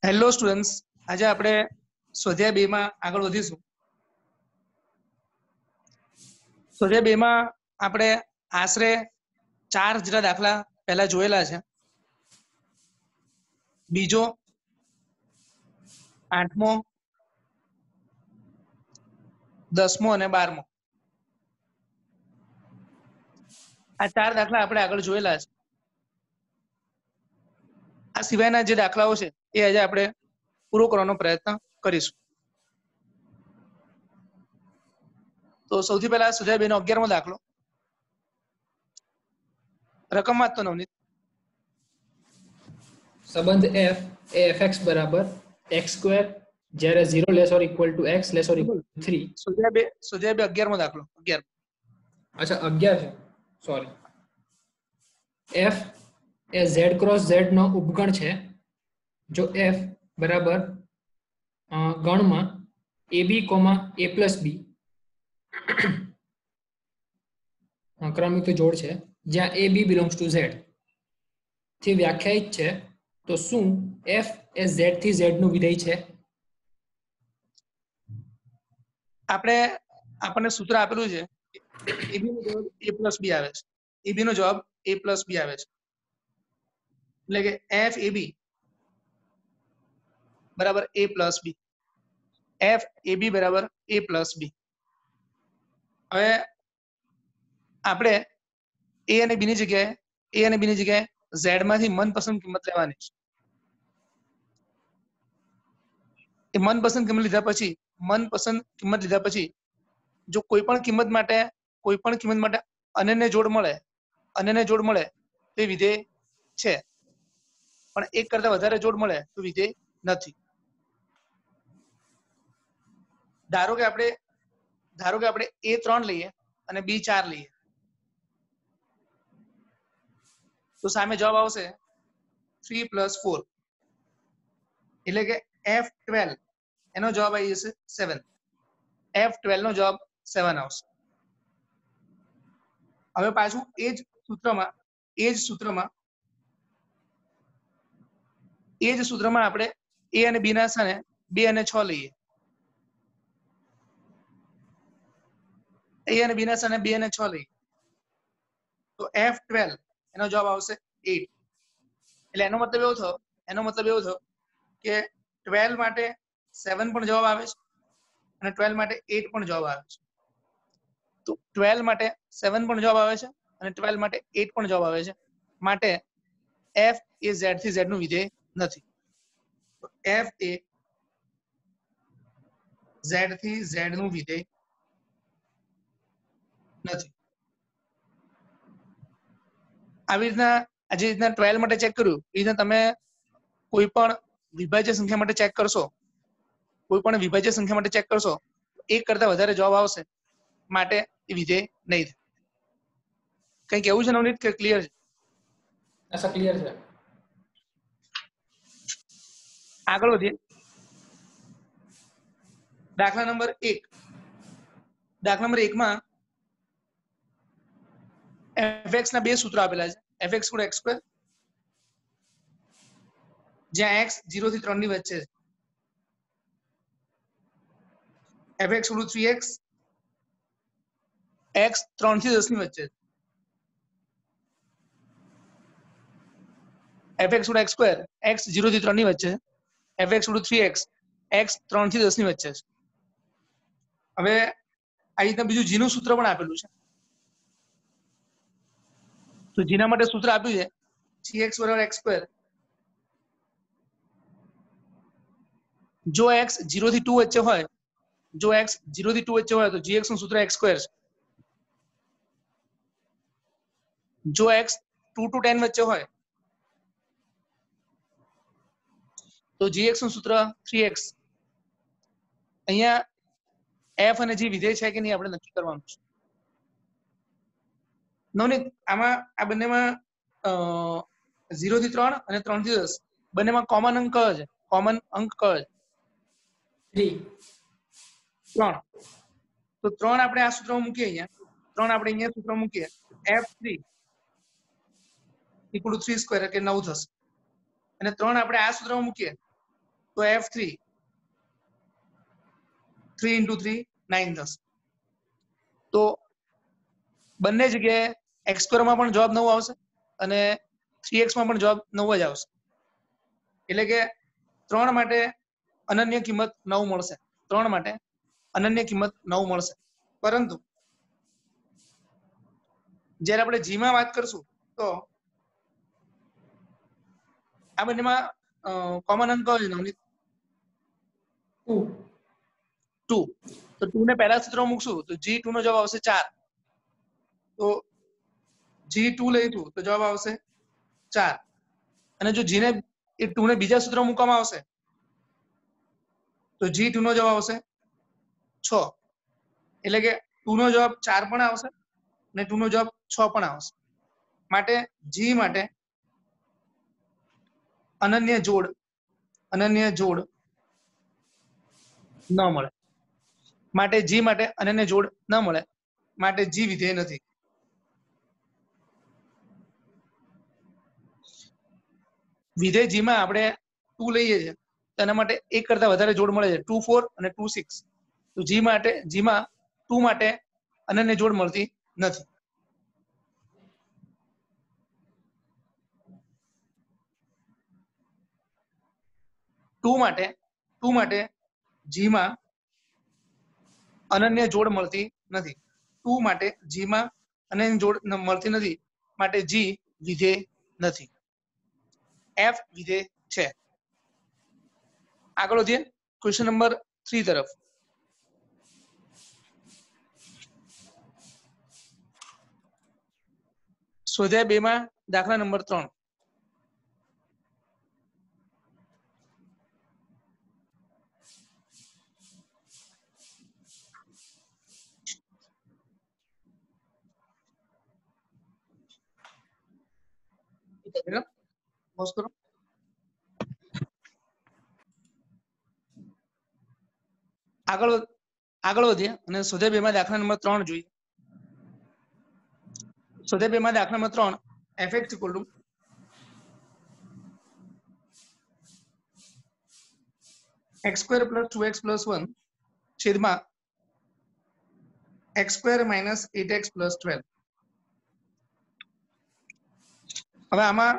Hello students, આજે આપણે સ્વાધ્યાય 2 માં આગળ વધીશું. સ્વાધ્યાય 2 માં આપણે આશરે 4 જેટલા દાખલા પહેલા જોયેલા છે. બીજો, 8મો, 10મો અને 12મો આ 4 દાખલા આપણે આગળ જોયેલા છે. આ સિવાયના જે દાખલાઓ છે એ આજે આપણે પૂરો કરવાનો પ્રયત્ન કરીશું. તો સૌથી પહેલા સ્વાધ્યાય 2 નો 11મો દાખલો. રકમ વાંચતો નવનીત. સંબંધ f એ fx બરાબર x² જ્યારે 0 less or equal to x less or equal to 3. સ્વાધ્યાય 2 11મો દાખલો. 11. અચ્છા 11 છે, સોરી. f એ z ક્રોસ z નો ઉપગણ છે જો f બરાબર ગણમાં ab, a પ્લસ b ક્રમિક જોડ છે જ્યાં ab બિલોંગ્સ ટુ z થી વ્યાખ્યાયિત છે, તો શું f એ z થી z નું વિધેય છે? આપણને સૂત્ર આપેલું છે ab નો જવાબ a પ્લસ b આવે છે. ab નો જવાબ a પ્લસ b આવે છે. એટલે કે f ab બરાબર a plus b. f ab બરાબર a પ્લસ b. હવે આપણે a અને b ની જગ્યાએ z માંથી મનપસંદ કિંમત લેવાની છે. એ મનપસંદ કિંમત લીધા પછી જો કોઈ પણ કિંમત માટે અનન્ય જોડ મળે તો વિધેય છે, પણ એક કરતા વધારે જોડ મળે તો વિધેય નથી. ધારો કે આપણે a 3 લઈએ અને b 4 લઈએ, તો સામે જવાબ આવશે 3 + 4, એટલે કે f12 એનો જવાબ આવી જશે 7. f12 નો જવાબ 7 આવશે. હવે પાછું એ જ સૂત્રમાં આપણે a અને b ના સ્થાને 2 અને 6 લઈએ. a અને b ના સ્થાને 2 અને 6 લઈએ તો f12 એનો જવાબ આવશે 8. એટલે એનો મતલબ એવો થયો કે 12 માટે 7 પણ જવાબ આવે છે અને 12 માટે 8 પણ જવાબ આવે છે. તો 12 માટે 7 પણ જવાબ આવે છે અને 12 માટે 8 પણ જવાબ આવે છે. માટે f એ z થી z નું વિધેય નથી. તો f એ z થી z નું વિધેય નથી. આવી રીતના 12 માટે ચેક કર્યું, એ રીતના તમે કોઈ પણ વિભાજ્ય સંખ્યા માટે ચેક કરશો, એક કરતા વધારે જવાબ આવશે, માટે એ વિધેય નહીં થાય. કઈ કેવું છે નવનીત કે ક્લિયર છે? અચ્છા, ક્લિયર છે. આગળ વધીએ. દાખલા નંબર 1. દાખલા નંબર 1 માં fx ના બે સૂત્રો આપેલા છે. fx = x², જ્યાં x 0 થી 3 ની વચ્ચે છે. fx = 3x, x 3 થી 10 ની વચ્ચે છે. fx = x², x 0 થી 3 ની વચ્ચે છે. fx = 3x, x 3 થી 10 ની વચ્ચે છે. હવે આ રીતના બીજું g નું સૂત્ર પણ આપેલું છે. તો જેના માટે સૂત્ર આપ્યું છે 3x = x². જો x 0 થી 2 વચ્ચે હોય, તો gx નું સૂત્ર x² છે. જો x 2 to 10 વચ્ચે હોય તો gx નું સૂત્ર 3x. અહીંયા f અને g વિધેય છે કે નહીં આપણે નક્કી કરવાનું છે. નવનીત, આ બંનેમાં 0 થી 3 અને 3 થી 10 બંનેમાં કોમન અંક કયો છે? 3. તો 3 આપણે આ સૂત્રમાં મૂકીએ. અહીંયા સૂત્રમાં મૂકીએ. f3 = 3² એટલે 9 થશે. અને 3 આપણે આ સૂત્રમાં મૂકીએ તો F3 3 × 3 9 થશે. તો બંને જગ્યાએ x² માં પણ જવાબ 9 આવશે અને 3x માં પણ જવાબ 9 જ આવશે. એટલે કે 3 માટે અનન્ય કિંમત 9 મળશે. 3 માટે અનન્ય કિંમત 9 મળશે. પરંતુ જ્યારે આપણે g માં વાત કરશું તો આ બંનેમાં કોમન અંક કયો છે નવનીત? 2. 2. તો 2 ને પહેલા સૂત્રમાં મૂકશું તો g2 નો જવાબ આવશે 4. તો g2 લઈશું તો જવાબ આવશે 4. અને જો g ને એ 2 ને બીજા સૂત્રમાં મૂકવામાં આવશે તો g2 નો જવાબ આવશે 6. એટલે કે 2 નો જવાબ 4 પણ આવશે અને 2 નો જવાબ 6 પણ આવશે. માટે g માટે અનન્ય જોડ ન મળે. માટે g માટે અનન્ય જોડ ન મળે. માટે g વિધેય નથી. વિધેય g માં આપણે 2 લઈએ છીએ તો એના માટે એક કરતા વધારે જોડ મળે છે 2 4 અને 2 6. તો g માં 2 માટે અનન્ય જોડ મળતી નથી. ટુ માટે g માં અનન્ય જોડ મળતી નથી. 2 માટે g માં અનન્ય જોડ મળતી નથી. માટે g વિધેય નથી. f વિધેય છે. આગળ વધીએ ક્વેશ્ચન નંબર 3 તરફ. સ્વાધ્યાય 2 માં દાખલા નંબર 3. આગળ વધીએ અને સ્વાધ્યાય 2 માં દાખલા નંબર 3 જોઈએ. સ્વાધ્યાય 2 માં દાખલા નંબર 3 fx = x² + 2x + 1 છેદમાં x² - 8x + 12. હવે આમાં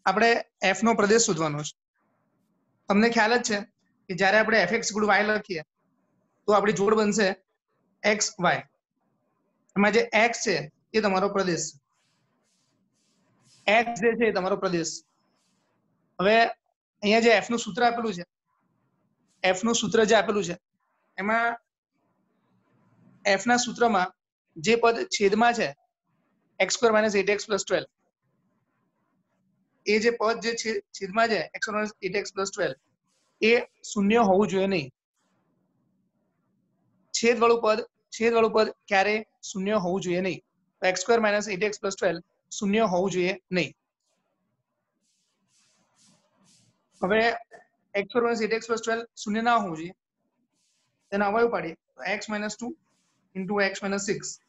આપણે f નો પ્રદેશ શોધવાનો છે. તમને ખ્યાલ જ છે કે જ્યારે આપણે fx = y લખીએ તો આપણી જોડ બનશે xy. એમાં જે x છે એ તમારો પ્રદેશ છે. x જે છે એ તમારો પ્રદેશ. હવે અહીંયા જે f નું સૂત્ર આપેલું છે એમાં f ના સૂત્રમાં જે પદ છેદમાં છે x² - 8x + 12 એ જે પદ જે છેદમાં છે x² - 8x + 12 એ શૂન્ય હોવું જોઈએ નહીં. છેદવાળું પદ ક્યારે શૂન્ય હોવું જોઈએ નહીં. તો x² - 8x + 12 શૂન્ય હોવું જોઈએ નહીં. હવે x² - 8x + 12 શૂન્ય ના હોવું જોઈએ તેનો અવયવ પાડીએ તો x - 2 × x - 6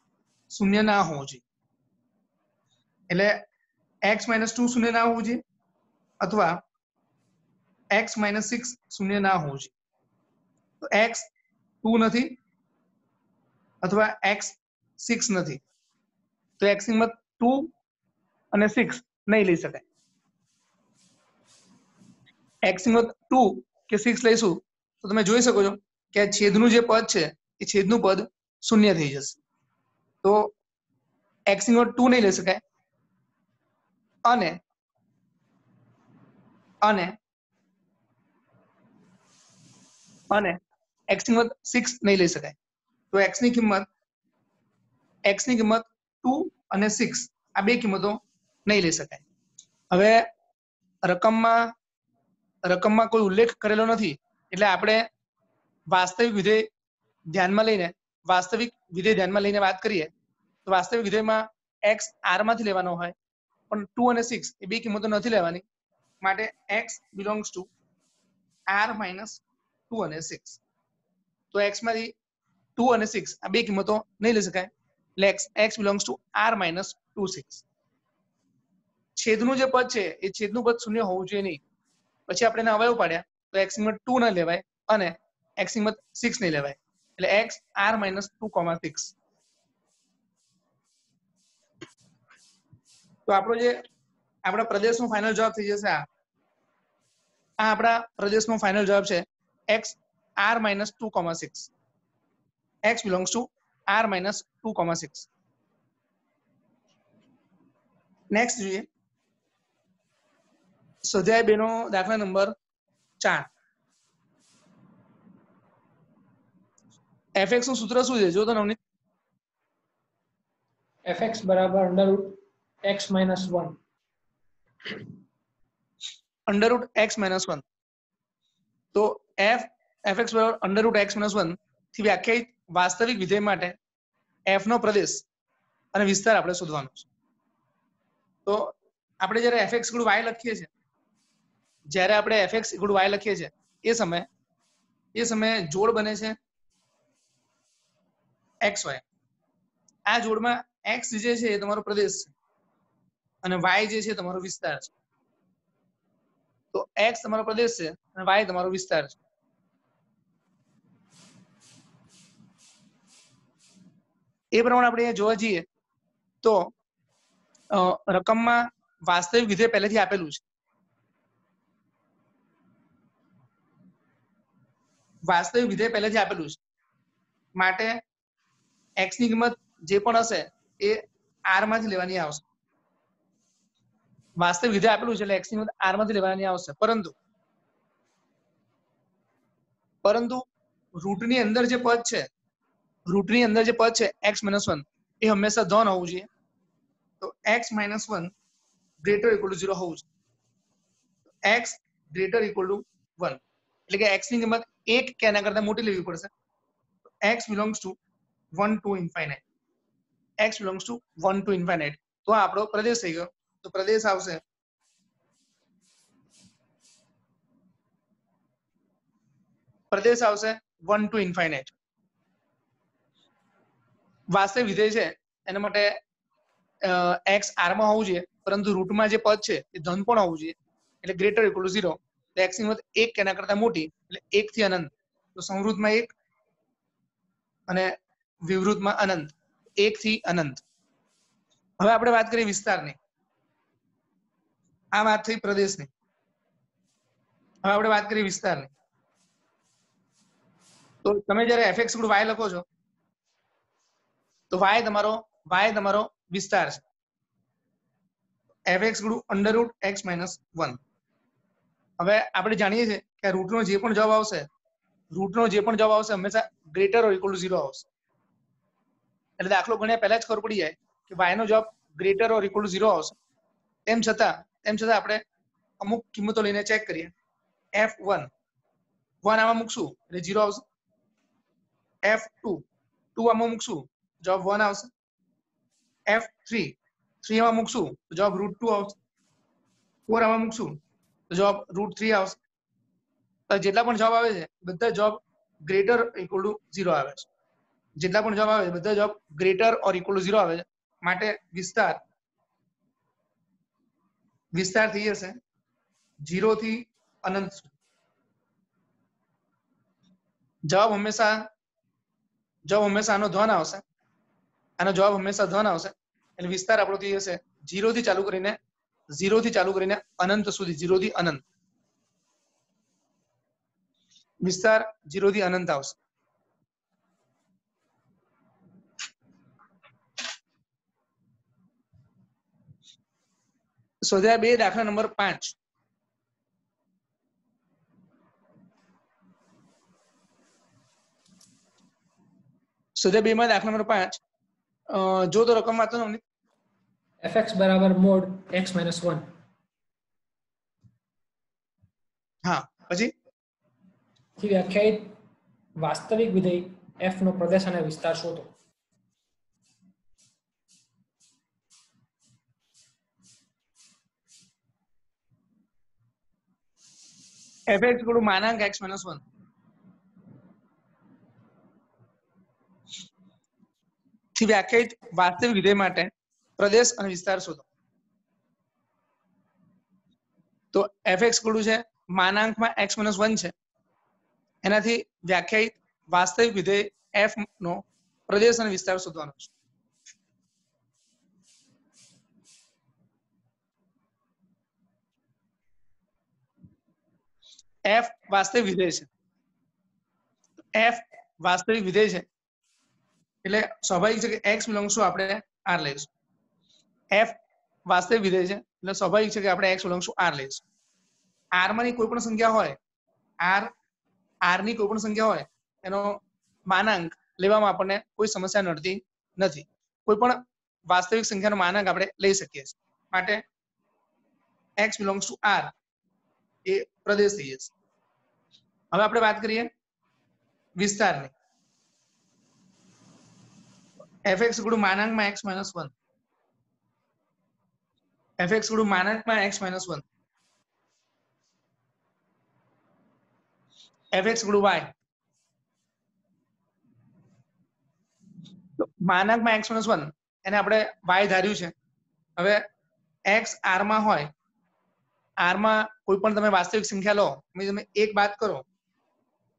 શૂન્ય ના હોવું જોઈએ. એટલે x - 2 શૂન્ય ના હોવું જોઈએ અથવા x - 6 શૂન્ય ના હોવું જોઈએ. તો x 2 નથી અથવા x 6 નથી. તો x ની કિંમત 2 અને 6 નહીં લઈ શકાય. x ની કિંમત 2 કે 6 લઈશું તો તમે જોઈ શકો છો કે આ છેદનું જે પદ છે એ છેદનું પદ શૂન્ય થઈ જશે. તો x ની કિંમત 2 નહીં લઈ શકાય અને x ની કિંમત 6 નહીં લઈ શકાય. તો x ની કિંમત 2 અને 6 આ બે કિંમતો નહીં લઈ શકાય. હવે રકમમાં કોઈ ઉલ્લેખ કરેલો નથી એટલે આપણે વાસ્તવિક વિધેય ધ્યાનમાં લઈને વાત કરીએ તો વાસ્તવિક વિધેયમાં x r માંથી લેવાનો હોય પણ 2 અને 6 એ બે કિંમતો નથી લેવાની. માટે x belongs to r - 2 અને 6. તો x માંથી 2 અને 6 આ બે કિંમતો નહીં લઈ શકાય. એટલે x belongs to r - 2 6. છેદનું જે પદ છે એ છેદનું પદ શૂન્ય હોવું જોઈએ નહીં. પછી આપણે એના અવયવ પાડ્યા તો x ની કિંમત 2 ન લેવાય અને x ની કિંમત 6 નહીં લેવાય, એટલે x r - 2,6. તો આપણો જે આપણા પ્રદેશનો ફાઇનલ જવાબ થઈ જશે આ આપણા પ્રદેશનો ફાઇનલ જવાબ છે x r - 2,6. x belongs to r - 2,6. Next જોઈએ સ્વાધ્યાય 2 નો દાખલા નંબર 4. fx નું સૂત્ર શું છે જો તો નવનીત? fx બરાબર √x - 1 √x - 1. તો fx બરાબર √x - 1 થી વ્યાખ્યાયિત વાસ્તવિક વિધેય માટે f નો પ્રદેશ અને વિસ્તાર આપણે શોધવાનો છે. તો આપણે જ્યારે fx = y લખીએ છીએ, જ્યારે આપણે fx = y લખીએ છીએ એ સમયે જોડ બને છે xy. આ જોડમાં x જે છે એ તમારો પ્રદેશ છે અને y જે છે તમારો વિસ્તાર છે. તો x તમારો પ્રદેશ છે અને y તમારો વિસ્તાર છે. એ પ્રમાણે આપણે જોવા જઈએ તો રકમમાં વાસ્તવિક વિધેય પહેલેથી આપેલું છે. વાસ્તવિક વિધેય પહેલેથી આપેલું છે માટે x ની કિંમત જે પણ હશે એ r માંથી લેવાની આવશે. વાસ્તવિક વિધેય આપેલું છે એટલે x ની કિંમત r માંથી લેવાની આવશે, પરંતુ રૂટની અંદર જે પદ છે x - 1 એ હંમેશા ધન હોવું જોઈએ. તો x - 1 > 0 હોવું જોઈએ. x > 1 એટલે કે x ની કિંમત 1 કે એના કરતા મોટી લેવી પડશે. x belongs to 1 to infinite. x belongs to 1 to infinite. તો આપણો પ્રદેશ થઈ ગયો. તો પ્રદેશ આવશે પ્રદેશ આવશે 1 to infinite. વાસ્તવિક વિધેય છે એના માટે x r માં હોવું જોઈએ, પરંતુ રૂટમાં જે પદ છે એ ધન પણ હોવું જોઈએ, એટલે greater equal to 0. તો x ની કિંમત 1 કે એના કરતા મોટી એટલે 1 થી અનંત. તો સંવૃતમાં 1 અને વિવૃતમાં અનંત, 1 થી અનંત. હવે આપણે વાત કરીએ વિસ્તારની. આ વાત થઈ પ્રદેશની. હવે આપણે વાત કરીએ વિસ્તારની. તો તમે જ્યારે fx = y લખો છો તો y તમારો વિસ્તાર છે. fx = √x - 1. હવે આપણે જાણીએ છીએ કે રૂટનો જે પણ જવાબ આવશે હંમેશા greater or equal to 0 આવશે. એટલે દાખલો ગણ્યા પહેલા જ ખબર પડી જાય કે y નો જવાબ greater or equal to 0 આવશે. તેમ છતાં આપણે અમુક કિંમતો લઈને ચેક કરીએ. f1 આમાં મૂકશું એટલે 0 આવશે. f2 આમાં મૂકશું જવાબ 1 આવશે. f3 આમાં મૂકશું તો જવાબ √2 આવશે. 4 આમાં મૂકશું તો જવાબ √3 આવશે. તો જેટલા પણ જવાબ આવે છે બધા જવાબ greater or equal to 0 આવે છે. જેટલા પણ જવાબ આવે છે બધા જવાબ greater or equal to 0 આવે છે. માટે વિસ્તાર થઈ જશે 0 થી અનંત સુધી. જવાબ હંમેશા આનો ધન આવશે. આનો જવાબ હંમેશા ધન આવશે. એટલે વિસ્તાર આપણો થઈ જશે 0 થી ચાલુ કરીને અનંત સુધી. 0 થી અનંત વિસ્તાર 0 થી અનંત આવશે. સ્વાધ્યાય 2 દાખલા નંબર 5. સ્વાધ્યાય 2 માં દાખલા નંબર 5 જો તો રકમ વાંચો ને. fx બરાબર |x - 1. હા, પછી થી વ્યાખ્યાયિત વાસ્તવિક વિધેય f નો પ્રદેશ અને વિસ્તાર શોધો. fx = x - 1 થી વ્યાખ્યાયિત વાસ્તવિક વિધેય માટે પ્રદેશ અને વિસ્તાર શોધો. તો fx = છે માનાંકમાં x - 1 છે એનાથી વ્યાખ્યાયિત વાસ્તવિક વિધેય f નો પ્રદેશ અને વિસ્તાર શોધવાનો છે. f વાસ્તવિક વિધેય છે. f વાસ્તવિક વિધેય છે એટલે સ્વાભાવિક છે કે x બિલોંગ્સ ટુ આપણે r લઈશું. f વાસ્તવિક વિધેય છે એટલે સ્વાભાવિક છે કે આપણે x બિલોંગ્સ ટુ r લઈશું. r માંની કોઈ પણ સંખ્યા હોય, r ની કોઈ પણ સંખ્યા હોય એનો માનાંક લેવામાં આપણને કોઈ સમસ્યા નડતી નથી. કોઈ પણ વાસ્તવિક સંખ્યાનો માનાંક આપણે લઈ શકીએ છીએ. માટે x બિલોંગ્સ ટુ r એ પ્રદેશ થઈ જશે. હવે આપણે વાત કરીએ વિસ્તારની. fx = માનાંકમાં x - 1, fx = માનાંકમાં x - 1, fx = y. તો માનાંકમાં x - 1 એને આપણે y ધાર્યું છે. હવે x r માં હોય, r માં કોઈ પણ તમે વાસ્તવિક સંખ્યા લો, તમે એક બાદ કરો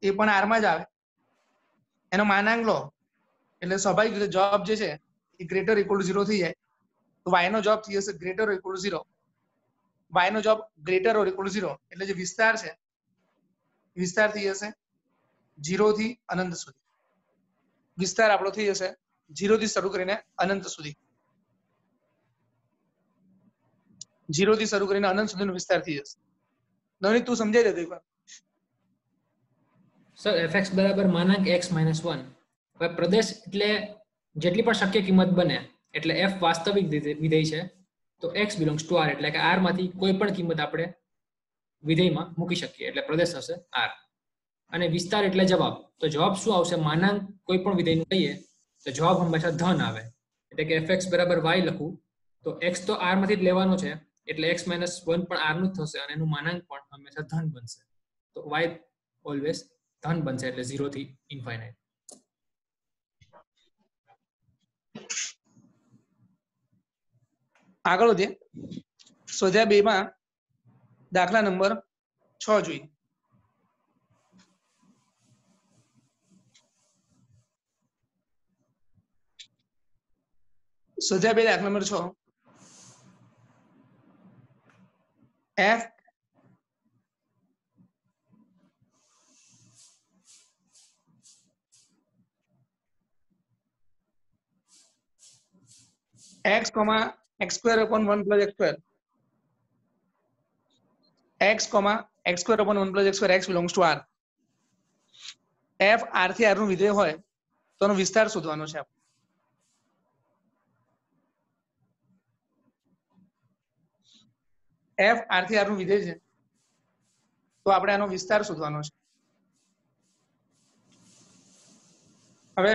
એ પણ r માં જ આવે, એનો માનાંક લો એટલે સ્વાભાવિક રીતે જવાબ જે છે એ ગ્રેટર ઇક્વલ ટુ 0 થઈ જાય. તો y નો જવાબ થઈ જશે ગ્રેટર ઓર ઇક્વલ ટુ 0. y નો જવાબ ગ્રેટર ઓર ઇક્વલ ટુ 0 એટલે જે વિસ્તાર છે વિસ્તાર થઈ જશે 0 થી અનંત સુધી. વિસ્તાર આપણો થઈ જશે 0 થી શરૂ કરીને અનંત સુધી. 0 થી શરૂ કરીને અનંત સુધીનો વિસ્તાર થઈ જશે. નવનીત તું સમજાઈ દે એકવાર. સર fx બરાબર માનાંક x - 1. હવે પ્રદેશ એટલે જેટલી પણ શક્ય કિંમત બને એટલે f વાસ્તવિક વિધેય છે તો x બિલોંગ્સ ટુ r એટલે કે r માંથી કોઈ પણ કિંમત આપણે વિધેયમાં મૂકી શકીએ એટલે પ્રદેશ હશે r. અને વિસ્તાર એટલે જવાબ. તો જવાબ શું આવશે? માનાંક કોઈ પણ વિધેયનું લઈએ તો જવાબ હંમેશા ધન આવે. એટલે કે fx બરાબર y લખું તો x તો r માંથી જ લેવાનો છે એટલે x - 1 પણ r નું જ થશે અને એનું માનાંક પણ હંમેશા ધન બનશે. તો y ઓલવેઝ ધન બનશે એટલે 0 થી ઇન્ફાઇનાઇટ. આગળ વધીએ. સ્વાધ્યાય 2 માં દાખલા નંબર 6 જોઈએ. સ્વાધ્યાય 2 દાખલા number 6. f x, x² upon 1 plus x², x, x² upon 1 plus x², x belongs to r. f r થી r નું વિધેય હોય તો એનો વિસ્તાર શોધવાનો છે. f r થી r નું વિધેય છે તો આપણે આનો વિસ્તાર શોધવાનો છે. હવે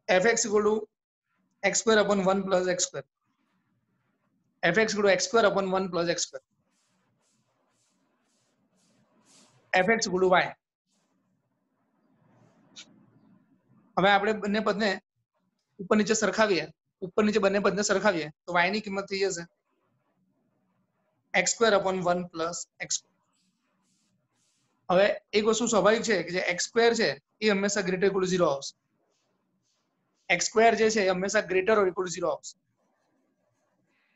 fx = x² upon 1 plus x², fx = x² upon 1 plus x², fx = y. હવે આપણે બંને પદને ઉપર નીચે સરખાવીએ, ઉપર નીચે બંને પદને સરખાવીએ તો y ની કિંમત થઈ જશે x² upon 1 plus x². હવે એક વસ્તુ સ્વાભાવિક છે કે જે x² છે એ હંમેશા ગ્રેટર ઇક્વલ ટુ 0 આવશે. x² જે છે એ હંમેશા ગ્રેટર ઓર ઇક્વલ ટુ 0 આવશે.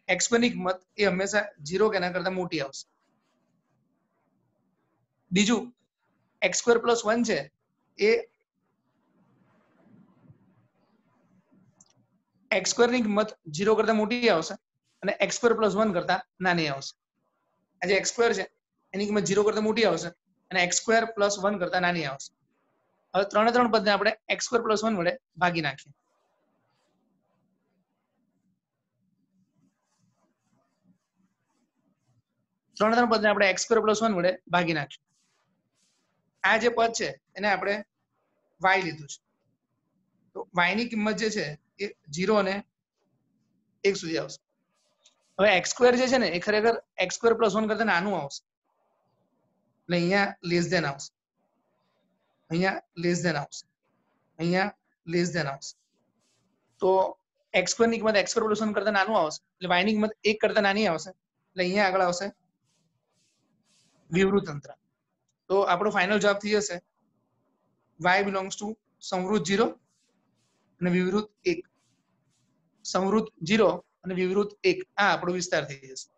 x² ની કિંમત એ હંમેશા 0 કે એના કરતા મોટી આવશે. બીજું x² plus 1 છે એ x² ની કિંમત 0 કરતા મોટી આવશે અને x² plus 1 કરતા નાની આવશે. આ જે x² છે એની કિંમત 0 કરતા મોટી આવશે અને x² plus 1 કરતા નાની આવશે. હવે ત્રણે ત્રણ પદને આપણે x² plus 1 વડે ભાગી નાખીએ. ત્રણે ત્રણ પદને આપણે x² plus 1 વડે ભાગી નાખીએ. આ જે પદ છે એને આપણે y લીધું છે તો y ની કિંમત જે છે એ 0 અને 1 સુધી આવશે. હવે x² જે છે ને એ ખરેખર x² plus 1 કરતા નાનું આવશે એટલે અહીંયા લેસ ધેન આવશે, અહીંયા લેસ ધેન આવશે, અહીંયા લેસ ધેન આવશે. તો x² ની કિંમત x² plus 1 કરતા નાનું આવશે એટલે y ની કિંમત 1 કરતા નાની આવશે એટલે અહીંયા આગળ આવશે વિવૃત અંતરાલ. તો આપણો ફાઇનલ જવાબ થઈ જશે y બિલોંગ્સ ટુ સંવૃત 0 અને વિવૃત 1. સંવૃત 0 અને વિવૃત 1 આ આપણો વિસ્તાર થઈ જશે.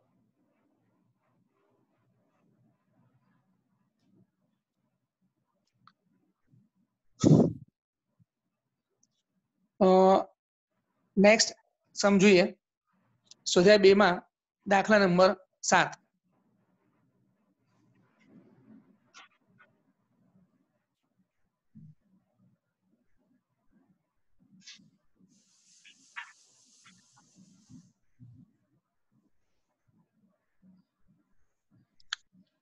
નેક્સ્ટ સમજીએ સ્વાધ્યાય 2 માં દાખલા નંબર 7.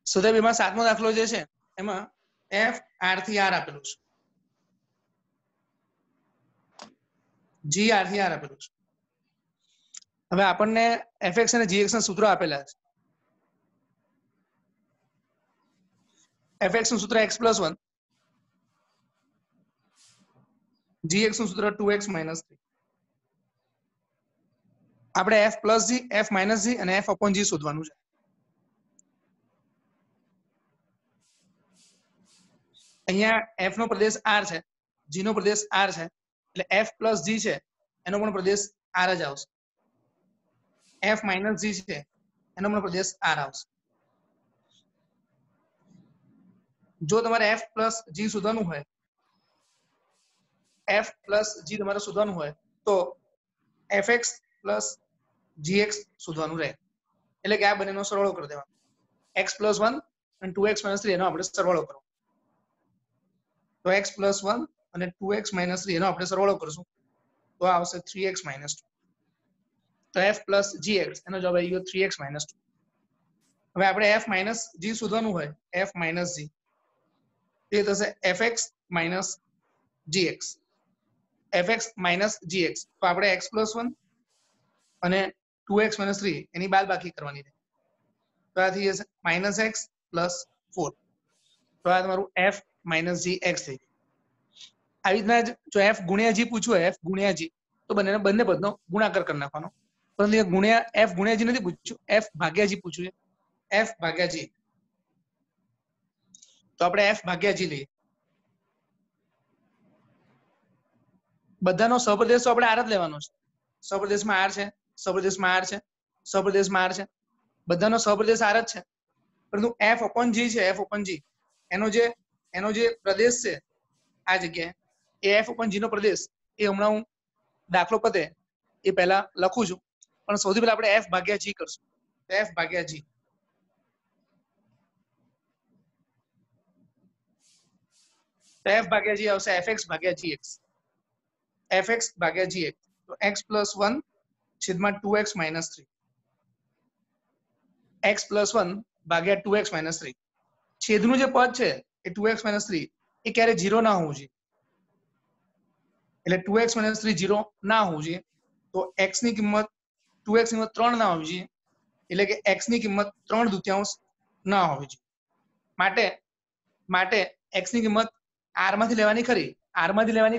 સ્વાધ્યાય 2 માં 7મો દાખલો જે છે એમાં f r થી r આપેલું છે, g r થી r આપેલું છે. હવે આપણને fx અને gx ના સૂત્રો આપેલા છે. fx નું સૂત્ર x + 1, gx નું સૂત્ર 2x - 3. આપણે f + g, f - g અને f / g શોધવાનું છે. અહીંયા f નો પ્રદેશ r છે, g નો પ્રદેશ r છે, એટલે f + g છે એનો પણ પ્રદેશ r જ આવશે. f - g છે એનો પણ પ્રદેશ r આવશે. જો તમારે f + g શોધવાનું હોય, f + g તમારે શોધવાનું હોય તો fx + gx શોધવાનું રહે. એટલે કે આ બંનેનો સરવાળો કરી દેવાનો. x + 1 અને 2x - 3 એનો આપણે સરવાળો કરવાનો. તો x + 1 અને 2x - 3 એનો આપણે સરવાળો કરશું તો આવશે 3x - 2. તો f + gx એનો જવાબ આવી ગયો 3x - 2. હવે આપણે f - g શોધવાનું હોય, f - g તે થશે fx - gx. fx - gx તો આપણે x + 1 અને 2x - 3 એની બાદબાકી કરવાની છે. તો આ થઈ જશે -x + 4. તો આ તમારું f - gx થઈ ગયું. આવી રીતના જો f * g પૂછ્યું હોય, f * g તો બંને પદનો ગુણાકાર કરી નાખવાનો. પરંતુ f * g નથી પૂછ્યું, f / g પૂછ્યું છે, f / g. તો આપણે f / g લઈએ. બધાનો સહપ્રદેશ તો આપણે r જ લેવાનો છે. સહપ્રદેશમાં r છે, સહપ્રદેશમાં r છે, સહપ્રદેશમાં r છે, બધાનો સહપ્રદેશ r જ છે. પરંતુ f / g છે, f / g એનો જે પ્રદેશ છે આ જગ્યાએ એ f / g નો પ્રદેશ એ હમણાં હું દાખલો પતે એ પહેલા લખું છું. પણ સૌથી પહેલા આપણે f / g કરશું. f / g તો f / g આવશે fx / gx. fx / gx તો x + 1 છેદમાં 2x - 3. x + 1 / 2x - 3. છેદનું જે પદ છે એ 2x - 3 એ ક્યારે 0 ના હોવું જોઈએ. એટલે 2x - 3 0 ના હોવું જોઈએ. તો x ની કિંમત 2x ની કિંમત 3 ના હોવી જોઈએ. એટલે કે x ની કિંમત 3/2 ના હોવી જોઈએ. માટે x ની કિંમત r માંથી લેવાની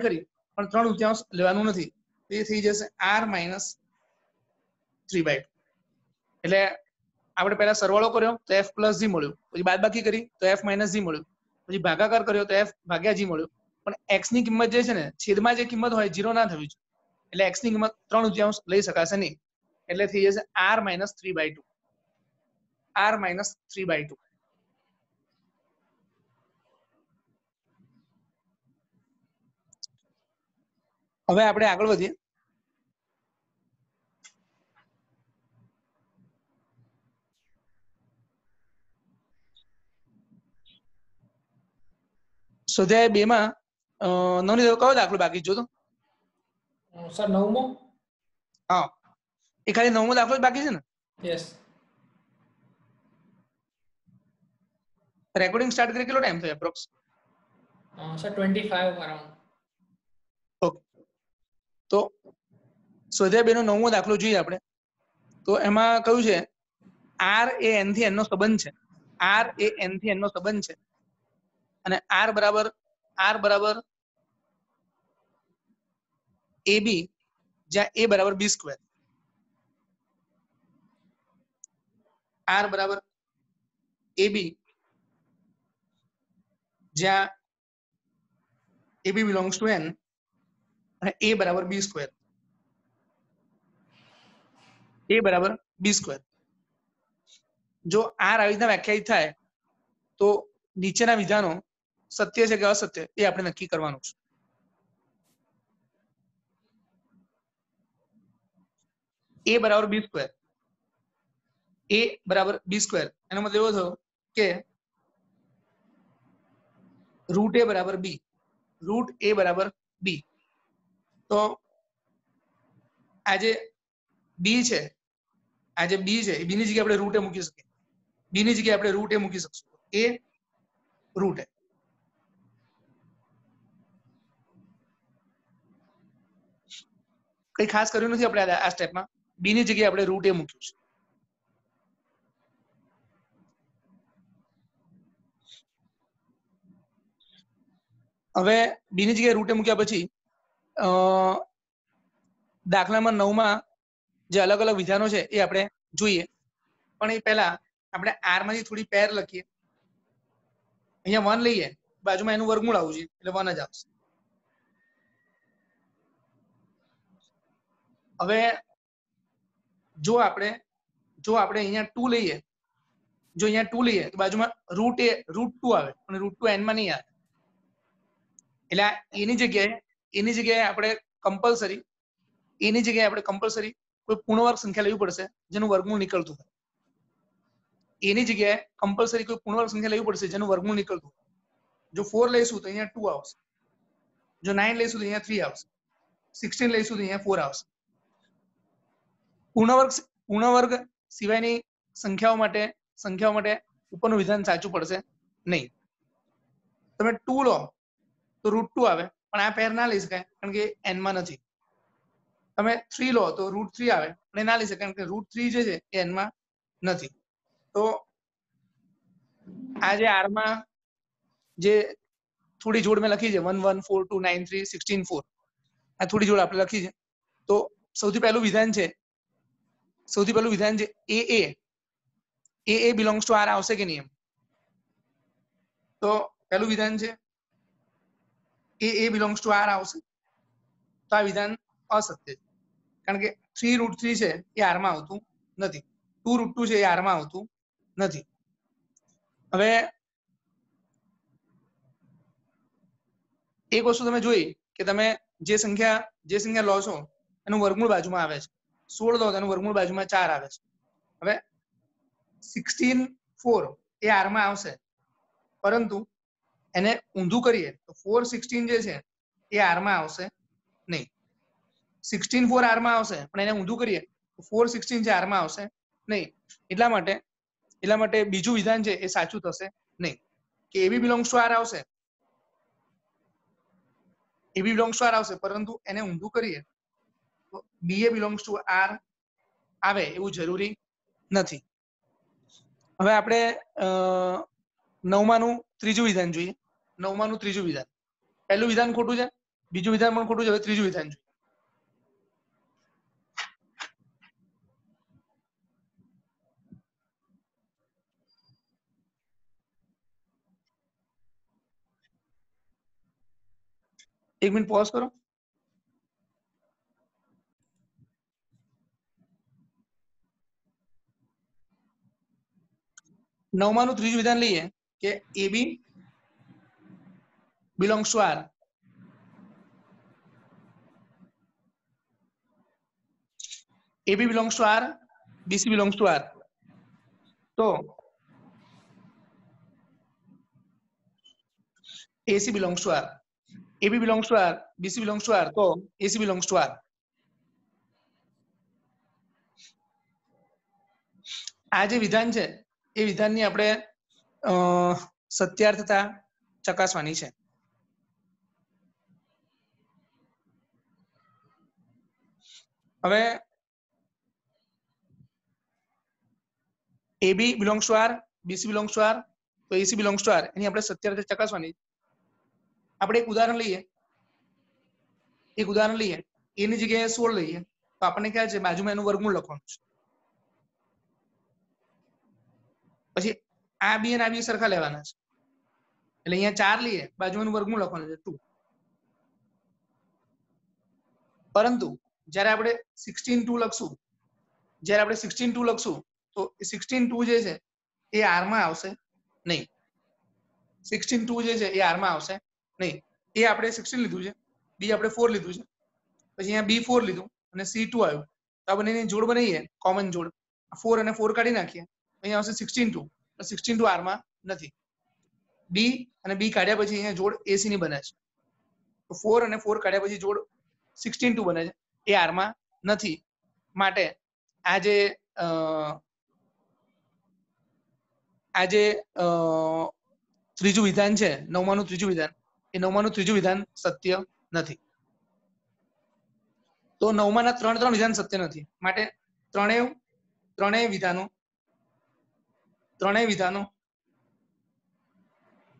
ખરી, પણ 3/2 લેવાનું નથી. તો એ થઈ જશે r - 3/2. એટલે આપણે પહેલા સરવાળો કર્યો તો f + g મળ્યું, પછી બાદબાકી કરી તો f - g મળ્યું, પછી ભાગાકાર કર્યો તો f / g મળ્યું. પણ x ની કિંમત જે છે ને છેદમાં જે કિંમત હોય 0 ના થવી જોઈએ. એટલે x ની કિંમત 3/2 લઈ શકાશે નહીં. એટલે થઈ જશે r - 3/2. r - 3/2. હવે આપણે આગળ વધીએ. સ્વાધ્યાય 2 માં નવની કયો દાખલો બાકી જો તો સર 9મો. હા, એ ખાલી 9મો દાખલો જ બાકી છે ને? યસ. રેકોર્ડિંગ સ્ટાર્ટ કરી કેટલો ટાઈમ થયો એપ્રોક્સ? Sir 25 around. ઓકે, તો સ્વાધ્યાય 2 નો 9મો દાખલો જોઈએ આપણે. તો એમાં કયું છે r એ n થી n નો સંબંધ છે. r એ n થી n નો સંબંધ છે અને r બરાબર ab જ્યાં a બરાબર b². r બરાબર ab જ્યાં AB belongs to n અને a બરાબર b સ્ક્વેર, a બરાબર b સ્ક્વેર. જો r આવી રીતના વ્યાખ્યાયિત થાય તો નીચેના વિધાનો સત્ય છે કે અસત્ય એ આપણે નક્કી કરવાનું છે. a બરાબર b સ્ક્વેર, a બરાબર b સ્ક્વેર એનો મતલબ એવો થયો કે રૂટ a બરાબર b, રૂટ a બરાબર b. તો આ જે b છે, આ જે b છે એ b ની જગ્યાએ આપણે રૂટ a મૂકી શકીએ, b ની જગ્યાએ આપણે રૂટ a મૂકી શકશું, a રૂટ a. કઈ ખાસ કર્યું નથી આપણે આ સ્ટેપમાં, b ની જગ્યાએ આપણે રૂટ a મૂક્યું છે. હવે b ની જગ્યાએ રૂટ a મૂક્યા પછી દાખલામાં 9 માં જે અલગ અલગ વિધાનો છે એ આપણે જોઈએ, પણ એ પહેલા આપણે r માંથી થોડી પેર લખીએ. અહીંયા 1 લઈએ, બાજુમાં એનું વર્ગમૂળ આવવું જોઈએ એટલે 1 જ આવશે. હવે જો આપણે અહીંયા 2 લઈએ, જો અહીંયા 2 લઈએ તો બાજુમાં રૂટ 2 આવે અને રૂટ 2 n માં નહીં આવે, એટલે એની જગ્યાએ આપણે કમ્પલસરી કોઈ પૂર્ણવર્ગ સંખ્યા લેવી પડશે જેનું વર્ગમૂળ નીકળતું હોય. એની જગ્યાએ કમ્પલસરી કોઈ પૂર્ણવર્ગ સંખ્યા લેવી પડશે જેનું વર્ગમૂળ નીકળતું હોય. જો 4 લઈશું તો અહીંયા 2 આવશે, જો 9 લઈશું તો અહીંયા 3 આવશે, 16 લઈશું તો અહીંયા 4 આવશે. પૂર્ણવર્ગ સિવાયની સંખ્યાઓ માટે ઉપરનું વિધાન સાચું પડશે નહીં. તમે 2 લો તો રૂટ 2 આવે, પણ આ પેર ના લઈ શકાય કારણ કે n માં નથી. તમે 3 લો તો રૂટ 3 આવે, પણ એ ના લઈ શકાય કારણ કે રૂટ 3 જે છે એ n માં નથી. તો આ જે r માં જે થોડી જોડ મેં લખી છે 1 1 4 2 9 3 16 4, આ થોડી જોડ આપણે લખી છે. તો સૌથી પહેલું વિધાન છે a belongs to r આવશે કે નહીં એમ. તો પહેલું વિધાન છે a belongs to r આવશે, તો આ વિધાન અસત્ય છે કારણ કે 3 રૂટ 3 છે એ r માં આવતું નથી, 2 રૂટ 2 છે એ r માં આવતું નથી. હવે એક વસ્તુ તમે જોઈ કે તમે જે સંખ્યા લો છો એનું વર્ગમૂળ બાજુમાં આવે છે. 16 લો એનું વર્ગમૂળ બાજુમાં 4 આવે છે. હવે 16 4 એ r માં આવશે, પરંતુ એને ઊંધું કરીએ તો 4 16 જે છે એ r માં આવશે નહીં. 16 4 r માં આવશે પણ એને ઊંધું કરીએ તો 4 16 છે r માં આવશે નહીં. એટલા માટે બીજું વિધાન છે એ સાચું થશે નહીં કે ab belongs to r આવશે, પરંતુ એને ઊંધું કરીએ તો ba belongs to r આવે એવું જરૂરી નથી. હવે આપણે 9માનું ત્રીજું વિધાન જોઈએ. 9માનું ત્રીજું વિધાન, પહેલું વિધાન ખોટું છે, બીજું વિધાન પણ ખોટું છે. હવે ત્રીજું વિધાન જોઈએ. એક મિનિટ પોઝ કરો. નવમાનું ત્રીજું વિધાન લઈએ કે AB belongs to R. AB belongs to R, BC belongs to R. તો AC belongs to R. AB belongs to R, BC belongs to R, તો AC belongs to R. આ જે વિધાન છે એ વિધાનની આપણે સત્યાર્થતા ચકાસવાની છે. હવે AB belongs to R, BC belongs to R, તો AC belongs to R એની આપણે સત્યાર્થતા ચકાસવાની. આપણે એક ઉદાહરણ લઈએ, a ની જગ્યાએ 16 લઈએ તો આપણને ખ્યાલ છે બાજુમાં એનું વર્ગમૂળ લખવાનું છે. પછી આ b અને આ b સરખા લેવાના છે એટલે અહીંયા 4 લઈએ, બાજુનું વર્ગમૂળ લખવાનું છે 2. પરંતુ જ્યારે આપણે 16 લખશું, તો 16 જે છે એ r માં આવશે નહીં. 16 જે છે એ r માં આવશે નહીં. એ આપણે 16 લીધું છે, બી આપણે 4 લીધું છે, પછી અહીંયા b4 લીધું અને c2 આવ્યું. તો આ બંનેની જોડ બનાવીએ, કોમન જોડ. 4 અને 4 કાઢી નાખીએ, અહીંયા આવશે 16. 16 r માં નથી. બી અને બી કાઢ્યા પછી અહીંયા જોડ ac ની બને છે. તો 4 અને 4 કાઢ્યા પછી જોડ 16 બને છે, એ r માં નથી. માટે આ જે ત્રીજું વિધાન છે, 9માનું ત્રીજું વિધાન, એ 9માનું ત્રીજું વિધાન સત્ય નથી. તો 9માના 3 વિધાન સત્ય નથી. માટે ત્રણેય વિધાનો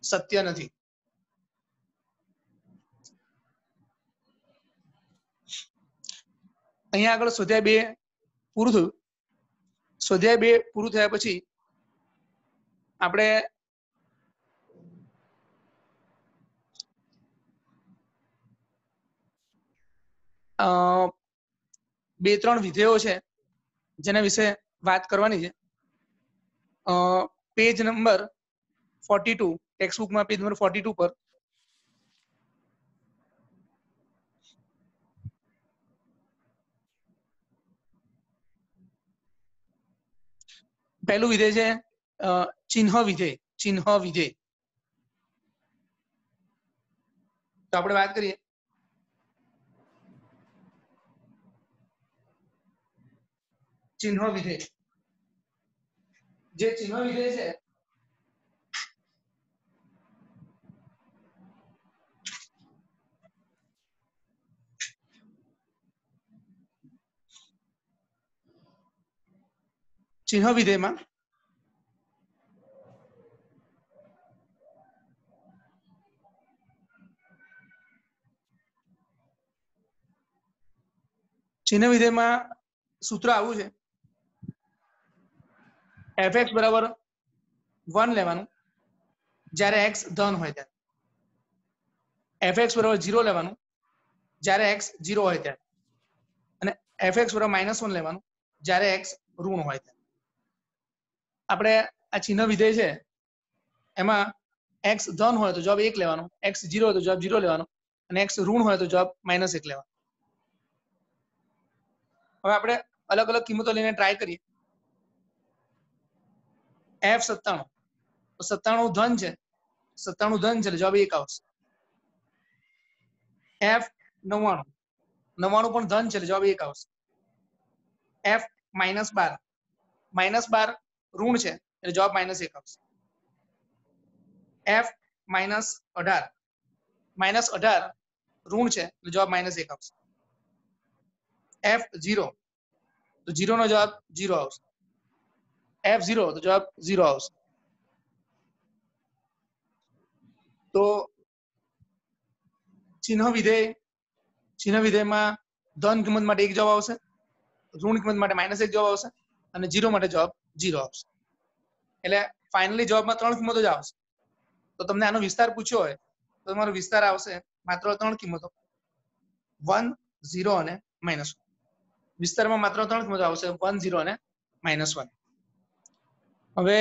સત્ય નથી. અહીંયા આગળ સ્વાધ્યાય 2 પૂરું થયું. સ્વાધ્યાય 2 પૂરું થયા પછી આપણે બે ત્રણ વિધેયો છે જેના વિશે વાત કરવાની છે. પેજ નંબર 42, ટેક્સ્ટ બુકમાં પેજ નંબર 42 પર પહેલું વિધેય છે ચિહ્ન વિધેય. તો આપણે વાત કરીએ. ચિહ્ન વિધેય, જે ચિહ્ન વિધેય છે ચિહ્ન વિધેયમાં સૂત્ર આવું છે, fx બરાબર 1 લેવાનું જ્યારે x ધન હોય ત્યારે, fx બરાબર 0 લેવાનું જ્યારે x 0 હોય ત્યારે, અને fx બરાબર -1 લેવાનું જ્યારે x ઋણ હોય ત્યારે. આપણે આ ચિહ્ન વિધેય છે એમાં x ધન હોય તો જવાબ 1 લેવાનો, x 0 હોય તો જવાબ 0 લેવાનો, અને x ઋણ હોય તો જવાબ -1 લેવાનો. હવે આપણે અલગ અલગ કિંમતો લઈને ટ્રાય કરીએ. f 97, તો 97 ધન છે, 97 ધન છે એટલે જવાબ 1 આવશે. f 99, 99 પણ ધન છે એટલે જવાબ 1 આવશે. f -12, -12 ઋણ છે એટલે જવાબ -1 આવશે. f -18, -18 ઋણ છે એટલે જવાબ -1 આવશે. f 0, તો 0 નો જવાબ 0 આવશે. f 0 તો જવાબ 0 આવશે. તો ચિહ્ન વિધેયમાં ધન કિંમત માટે 1 જવાબ આવશે, ઋણ કિંમત માટે -1 જવાબ આવશે, અને 0 માટે જવાબ 0 આવશે. એટલે ફાઇનલી જવાબમાં 3 કિંમતો જ આવશે. તો તમને આનો વિસ્તાર પૂછ્યો હોય તો તમારો વિસ્તાર આવશે માત્ર 3 કિંમતો, 1, 0 અને -1. વિસ્તારમાં માત્ર 3 કિંમતો આવશે, 1, 0 અને -1. હવે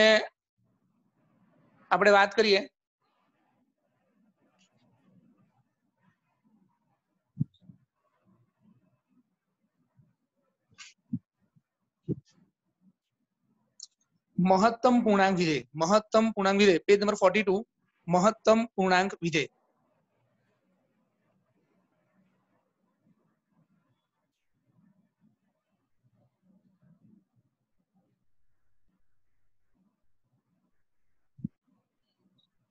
આપણે વાત કરીએ મહત્તમ પૂર્ણાંક વિધેય. પેજ નંબર 42, મહત્તમ પૂર્ણાંક વિધેય.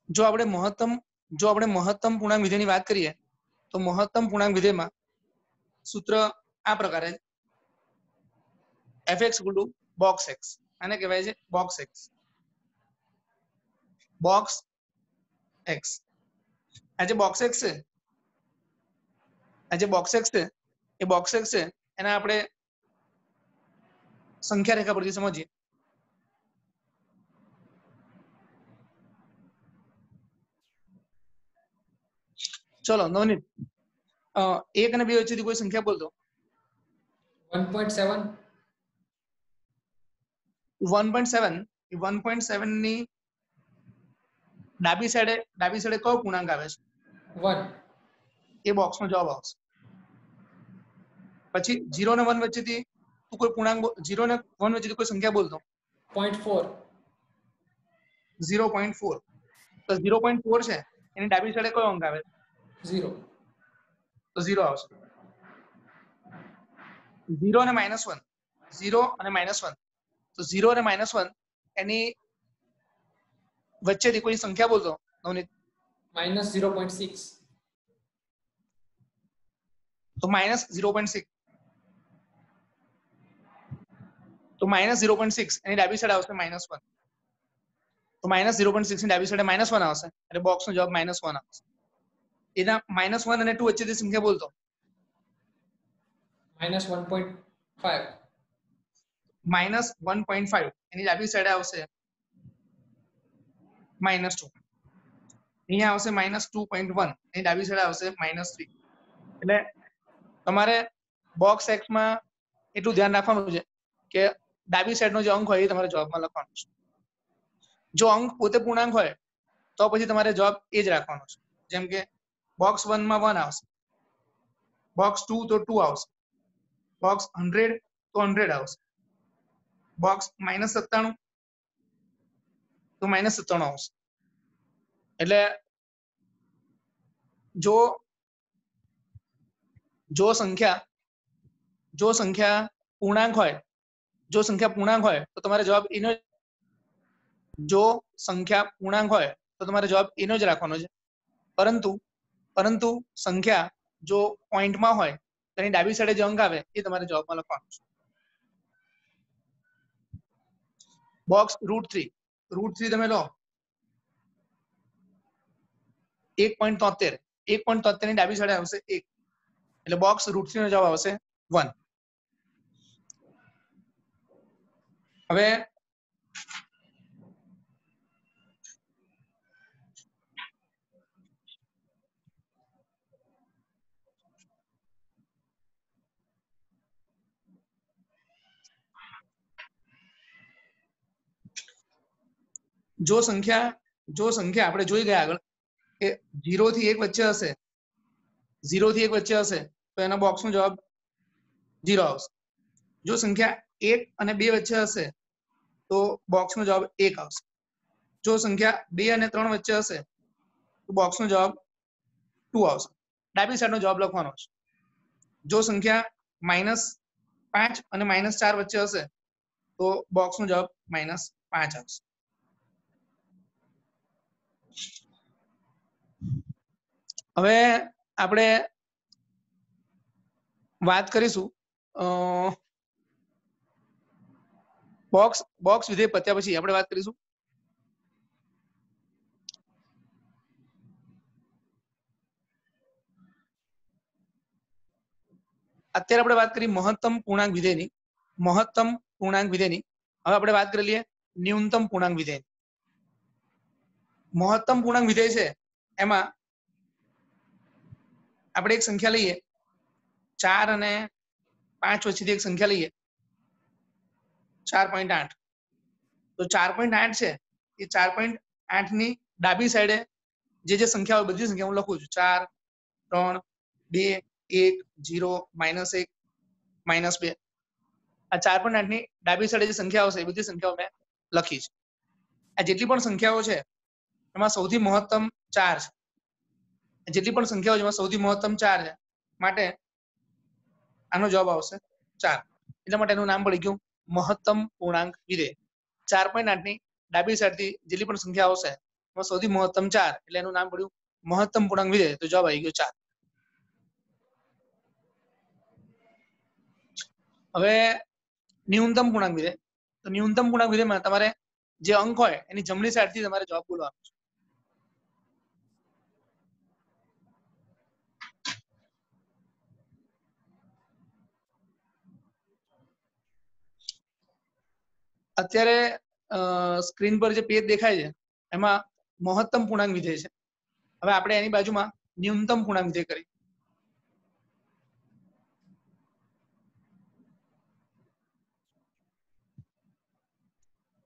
જો આપણે મહત્તમ પૂર્ણાંક વિધેયની વાત કરીએ તો મહત્તમ પૂર્ણાંક વિધેયમાં સૂત્ર આ પ્રકારે fx = box x. આને કહેવાય છે box x. આ જે box x છે એ box x છે એને આપણે સંખ્યા રેખા પરથી સમજીએ. ચલો નવનીત, 1 અને 2 વચ્ચેથી કોઈ સંખ્યા બોલતો. 1.7. 1.7. 1.7 ની ડાબી સાઈડે કયો પૂર્ણાંક આવે છે? 1. એ બોક્સનો જવાબ આવશે. પછી 0 અને 1 વચ્ચેથી તું કોઈ પૂર્ણાંક 0 અને 1 વચ્ચેથી કોઈ સંખ્યા બોલતો. 0.4. 0.4. તો 0.4 છે એની ડાબી સાઈડે કયો અંક આવે? 0. તો 0 આવશે. 0 અને -1. 0 અને -1. તો 0 અને -1 એની વચ્ચેથી કોઈ સંખ્યા બોલતો નવનીત. -0.6. તો -0.6. તો -0.6 એની ડાબી સાઈડ આવશે -1. તો -0.6 ની ડાબી સાઈડે -1 આવશે એટલે બોક્સનો જવાબ -1 આવશે. એના -1 અને 2 વચ્ચેથી સંખ્યા બોલતો. -1.5. -1.5 એની ડાબી સાઈડે આવશે -2. અહીંયા આવશે -2.1 એની ડાબી સાઈડે આવશે -3. એટલે તમારે બોક્સ એક્સ માં એટલું ધ્યાન રાખવાનું છે કે ડાબી સાઈડનો જે અંક હોય એ તમારે જવાબમાં લખવાનો છે. જો અંક પોતે પૂર્ણાંક હોય તો પછી તમારે જવાબ એ જ રાખવાનો છે. જેમ કે બોક્સ 1 માં 1 આવશે, બોક્સ 2 તો 2 આવશે, બોક્સ 100 તો 100 આવશે, બોક્સ -97 તો -97 આવશે. એટલે જો સંખ્યા પૂર્ણાંક હોય તો તમારે જવાબ એનો જ રાખવાનો છે. પરંતુ સંખ્યા જો પોઈન્ટમાં હોય તો એની ડાબી સાઈડે જે અંક આવે એ તમારે જવાબમાં લખવાનો છે. બોક્સ √3 તમે લો 1.73. 1.73 ની ડાબી સાઈડે આવશે 1 એટલે બોક્સ √3 નો જવાબ આવશે 1. હવે જો સંખ્યા આપણે જોઈ ગયા આગળ કે 0 થી 1 વચ્ચે હશે તો એના બોક્સનો જવાબ 0 આવશે. જો સંખ્યા 1 અને 2 વચ્ચે હશે તો બોક્સનો જવાબ 1 આવશે. જો સંખ્યા 2 અને 3 વચ્ચે હશે તો બોક્સનો જવાબ 2 આવશે. ડાબી સાઈડનો જવાબ લખવાનો છે. જો સંખ્યા -5 અને -4 વચ્ચે હશે તો બોક્સનો જવાબ -5 આવશે. હવે આપણે વાત કરીશું બોક્સ વિધેય પત્યા પછી આપણે વાત કરીશું અત્યારે આપણે વાત કરી મહત્તમ પૂર્ણાંક વિધેયની. હવે આપણે વાત કરી લઈએ ન્યૂનતમ પૂર્ણાંક વિધેયની. મહત્તમ પૂર્ણાંક વિધેય છે એમાં આપણે એક સંખ્યા લઈએ 4 અને 5 વચ્ચેથી એક સંખ્યા લઈએ 4.8. તો 4.8 છે એ 4.8 ની ડાબી સાઈડે જે સંખ્યાઓ બધી સંખ્યા હું લખું છું 4 3 2 1 0 -1 -2. આ 4.8 ની ડાબી સાઈડે જે સંખ્યાઓ છે એ બધી સંખ્યાઓ મેં લખી છે. આ જેટલી પણ સંખ્યાઓ છે એમાં સૌથી મહત્તમ 4 છે. જેટલી પણ સંખ્યાઓ છે એમાં સૌથી મહત્તમ 4 છે માટે આનો જવાબ આવશે 4. એટલા માટે એનું નામ પડી ગયું મહત્તમ પૂર્ણાંક વિધેય. 4.8 ની ડાબી સાઈડથી જેટલી પણ સંખ્યા આવશે એમાં સૌથી મહત્તમ 4 એટલે એનું નામ પડ્યું મહત્તમ પૂર્ણાંક વિધેય. તો જવાબ આવી ગયો 4. હવે ન્યૂનતમ પૂર્ણાંક વિધેય. તો ન્યૂનતમ પૂર્ણાંક વિધેયમાં તમારે જે અંક હોય એની જમણી સાઈડથી તમારે જવાબ બોલવાનો છે. અત્યારે સ્ક્રીન પર જે પેજ દેખાય છે એમાં મહત્તમ પૂર્ણાંક વિધેય છે. હવે આપણે એની બાજુમાં न्यूनतम पूर्णांक विधेय करी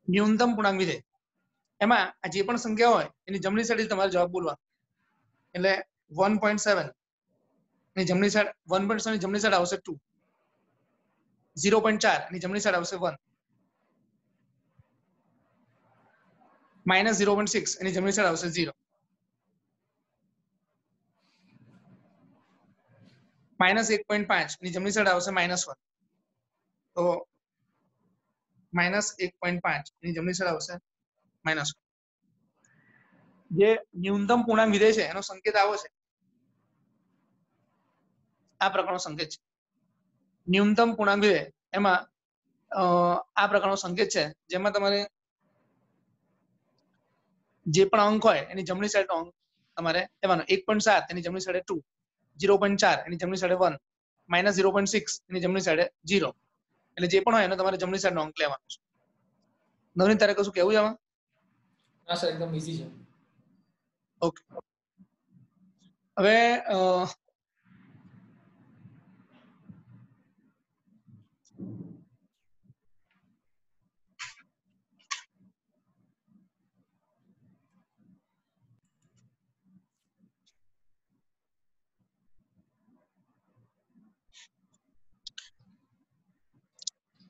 न्यूनतम पूर्णांक विधेय एमां आ जे पण संख्या होय एनी जमणी साइडे તમારે જવાબ બોલવા એટલે 1.7 ની જમણી સાઈડ 1.7 ની જમણી સાઈડ આવશે 2 0.4 ની જમણી સાઈડ આવશે 1 -0.6 એની જમણી સાઈડ આવશે 0 -1.5 ની જમણી સાઈડ આવશે -1 તો -1.5 ની જમણી સાઈડ આવશે -1 જે ન્યૂનતમ પૂર્ણાંક વિધેય છે એનો સંકેત આવો છે આ પ્રકારનો સંકેત છે ન્યૂનતમ પૂર્ણાંક વિધેય એમાં આ પ્રકારનો સંકેત છે જેમાં તમારે જે પણ અંક હોય એની જમણી સાઈડનો અંક તમારે લેવાનો 1.7 એની જમણી સાઈડે 2 0.4 એની જમણી સાઈડે 1 -0.6 એની જમણી સાઈડે 0 એટલે જે પણ હોય એનો તમારે જમણી સાઈડનો અંક લેવાનો છે નવનીત તારે કશું કહેવું છે આમાં હા સર એકદમ ઈઝી છે ઓકે હવે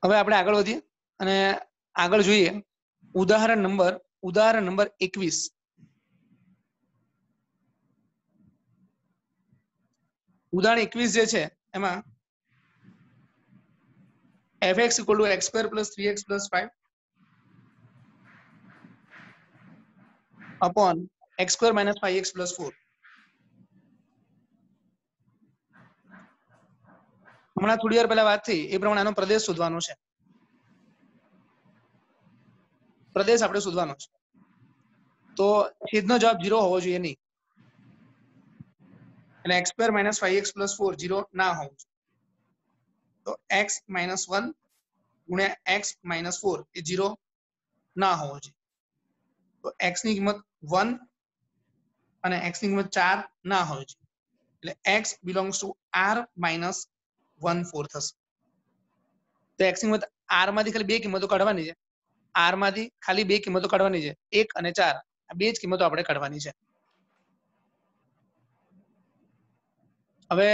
હવે આપણે આગળ વધીએ અને આગળ જોઈએ ઉદાહરણ નંબર 21 ઉદાહરણ 21 જે છે એમાં fx = x² + 3x + 5 upon x² - 5x + 4 હમણાં થોડી વાર પહેલા વાત થઈ એ પ્રમાણે આનો પ્રદેશ શોધવાનો છે પ્રદેશ આપણે શોધવાનો છે તો છેદનો જવાબ 0 હોવો જોઈએ નહીં એટલે x² - 5x + 4 0 ના હોવું જોઈએ તો x - 1 * x - 4 એ 0 ના હોવો જોઈએ તો x ની કિંમત 1 અને x ની કિંમત 4 ના હોવી જોઈએ એટલે x belongs to r - 1/4 થશે તો x ની કિંમત r માંથી ખાલી બે કિંમતો કાઢવાની છે r માંથી ખાલી બે કિંમતો કાઢવાની છે 1 અને 4 આ બે જ કિંમતો આપણે કાઢવાની છે હવે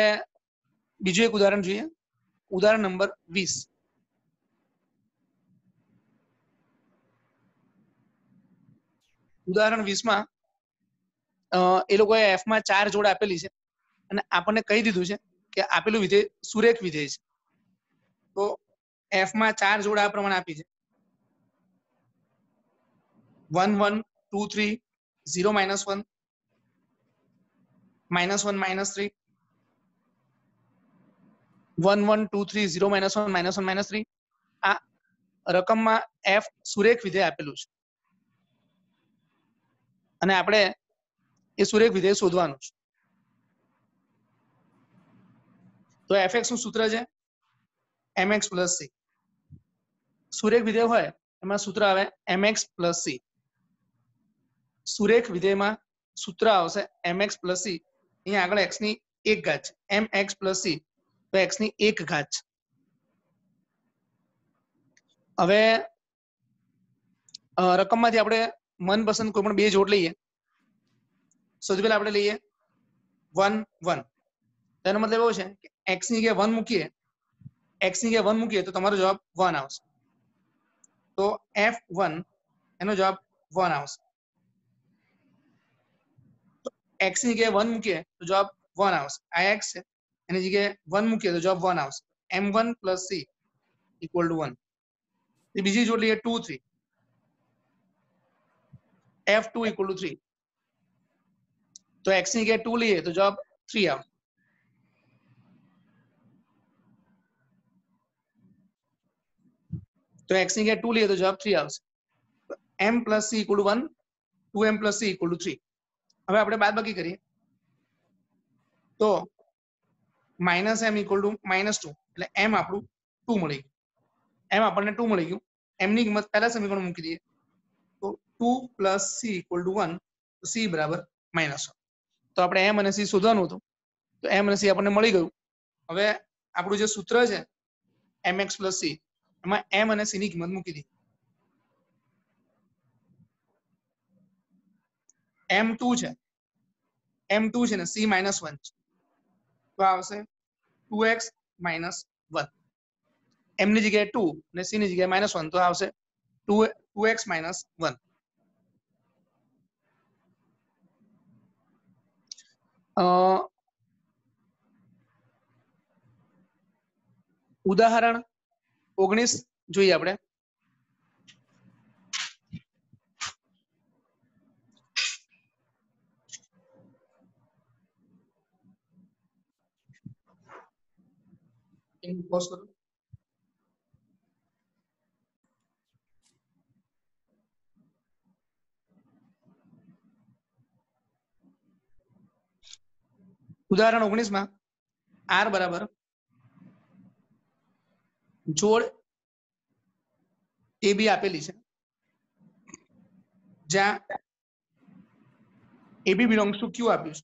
બીજું એક ઉદાહરણ જોઈએ ઉદાહરણ નંબર 20 ઉદાહરણ 20 માં એ લોકોએ f માં 4 જોડ આપેલી છે અને આપણને કહી દીધું છે કે આપેલું વિધેય સુરેખ વિધેય છે તો f માં 4 જોડ આ પ્રમાણે આપી છે 1 1 2 3 0 - 1 -1 -3 1 1 2 3 0 -1 -1 -3 આ રકમમાં f સુરેખ વિધેય આપેલું છે અને આપણે એ સુરેખ વિધેય શોધવાનું છે તો fx નું સૂત્ર છે mx + c સુરેખ વિધેય હોય એમાં સૂત્ર આવે mx + c સુરેખ વિધેયમાં સૂત્ર આવશે mx + c અહીંયા આગળ x ની 1 ઘાત છે mx + c તો x ની 1 ઘાત છે હવે રકમમાંથી આપણે મનપસંદ કોઈ પણ બે જોડ લઈએ સૌથી પહેલા આપણે લઈએ 1 1 તેનો મતલબ એવો છે કે x ની જગ્યાએ 1 મૂકીએ x ની જગ્યાએ 1 મૂકીએ તો તમારો જવાબ 1 આવશે તો f1 એનો જવાબ 1 આવશે તો x ની જગ્યાએ 1 મૂકીએ તો જવાબ 1 આવશે આ x છે એની જગ્યાએ 1 મૂકીએ તો જવાબ 1 આવશે m1 + c = 1 એ બીજી જોડ લઈએ 2 3 f2 = 3 તો x ની જગ્યાએ 2 લઈએ તો જવાબ 3 આવે તો x ની જગ્યાએ 2 લઈએ તો જવાબ 3 આવશે m + c = 1 2m + c = 3 હવે આપણે બાદબાકી કરીએ તો -m = -2 એટલે m આપણું 2 મળી ગયું m આપણને 2 મળી ગયું m ની કિંમત પહેલા સમીકરણમાં મૂકી દઈએ તો 2 + c = 1 તો c = -1 તો આપણે m અને c શોધવાનું હતું, તો m અને c આપણને મળી ગયું. હવે આપણું જે સૂત્ર છે mx + c, એમાં m અને c ની કિંમત મૂકી દીધી. m2 છે, m2 છે ને c - 1 છે, તો આવશે 2x - 1. m ની જગ્યાએ 2 અને c ની જગ્યાએ -1, તો આવશે 2x - 1. ઉદાહરણ 19 જોઈએ આપણે. પોઝ કરો. ઉદાહરણ 19 માં r બરાબર જોડ AB આપેલી છે, જ્યાં AB belongs to Q આપ્યું છે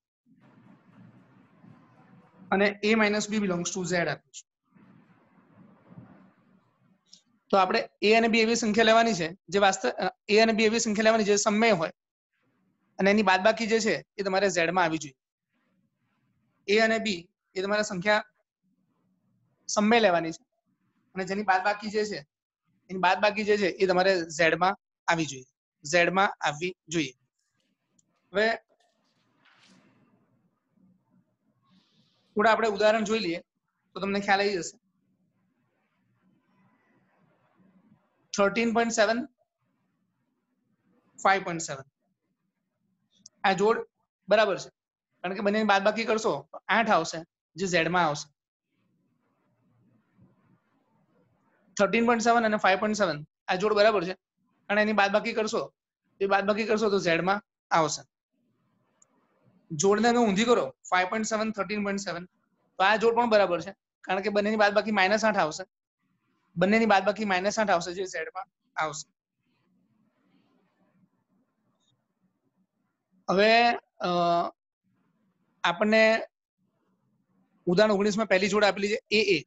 અને A - B belongs to Z આપ્યું છે. તો આપણે A અને B એવી સંખ્યા લેવાની છે જે વાસ્તવ A અને B એવી સંખ્યા લેવાની જે સમય હોય અને એની બાદબાકી જે છે એ તમારે Z માં આવી જોઈએ. A અને B એ તમારે સંખ્યા સમય લેવાની છે અને જેની બાદબાકી જે છે એની બાદબાકી જે છે એ તમારે Z માં આવી જોઈએ, Z માં આવવી જોઈએ. હવે થોડા આપણે ઉદાહરણ જોઈ લઈએ તો તમને ખ્યાલ આવી જશે. 13.7 5.7 આ જોડ બરાબર છે, કારણ કે બંનેની બાદબાકી કરશો તો 8 આવશે જે Z માં આવશે. 13.7 અને 5.7 આ જોડ બરાબર છે, કારણ એની બાદબાકી કરશો તો Z માં આવશે. જોડને તમે ઊંધી કરો 5.7 13.7, તો આ જોડ પણ બરાબર છે, કારણ કે બંનેની બાદબાકી -8 આવશે. બંનેની બાદબાકી -8 આવશે જે Z માં આવશે. હવે આપણને ઉદાહરણ 19 માં પહેલી જોડ આપેલી છે AA.